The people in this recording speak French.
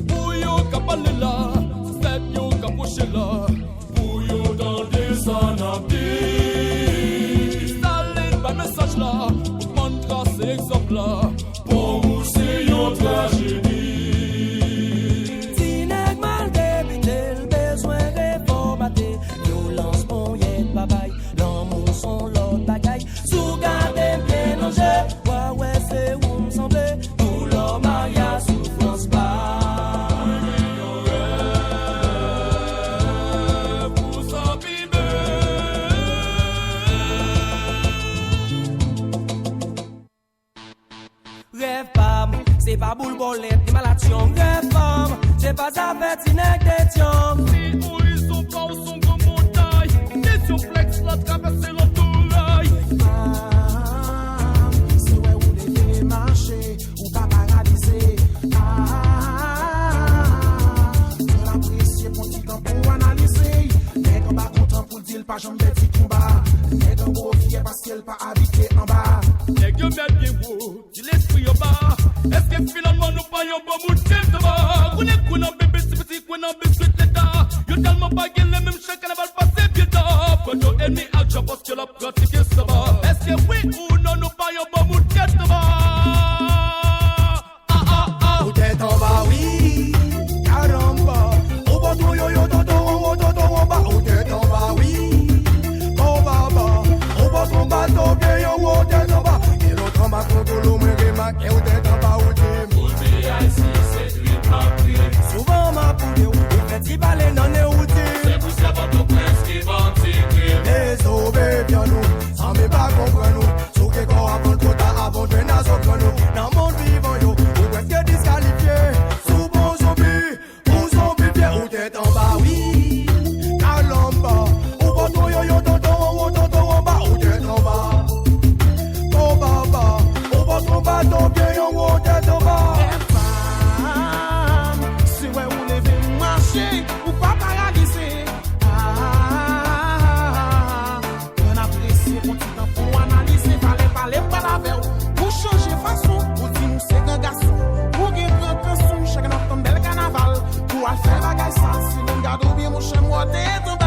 Pour yo kapale là, c'est yo kapoche là. Pour yo dans des anabis. Staline par message là, pour man trace exemple là. Pour vous c'est yo tragédie. Tineg mal débité, le besoin réformaté. Violence bon yé babaye, l'amour son l'autre bagaille. Sous garder bien danger, ouais c'est où me semblait. Tout l'homme a souffrance pas. Rêve pas, c'est pas boule bolette, ni malation. Rêve pas, c'est pas ça fait Tineg d'étion. Si où ils sont pas ou sont comme montagne. Des flex là traverser l'entouraille. C'est ouais où les venez marcher, ou pas paralyser. On l'apprécie pour petit temps pour analyser. N'est qu'on pas content pour dire pas jambe des petits combats. N'est qu'on gros fier parce qu'elle pas habité en bas. Les gars mettent bien beau, tu l'esprit au bas. Est-ce que finalement nous pas yon bon bout de tête de bas? On est qu'on a bébé, c'est petit qu'on a biscuit l'état. Yo tellement pas les mêmes chèques, elle va le passer bien tard. Quand yo ennemi a déjà parce que la pratique est ça va. Est-ce que oui ou non nous pas yon bon bout de tête de bas? Ou tête en bas, oui, caramba. Au bateau yo yo dodo en bas. Ou tête en bas, oui, en bas. Au bateau bien yo ou tête en bas. Et l'autre en bas contre l'eau, mais remarque, et ou tête en bas, ou tête. Pour BIC, c'est lui ma prière. Souvent ma poule ou petit balai non est où C'est pour ça votre prince qui va t'écrire. Les sauvés bien nous, sans même pas comprendre nous. Sous que qu'on avant le quota, avant de n'a contre nous. Dans mon vivant yo, ou est-ce que disqualifié? Sous bon zombie, ou zombie bien, ou tête en bas, oui. Calamba, ou bateau yo yo tonton en bas, ou tête en bas. En bas, ou bateau bien yo ou tête en bas. C'est ouais où les veut marcher, ou pas paralyser. On apprécie pour petit temps pour analyser, parler pas la verre. Pour changer façon, pour dire nous c'est un garçon. Pour gagner un canson, chacun notre ton bel carnaval. Pour aller faire bagaille ça, si l'on garde ou bien mon chien moi tête en bas.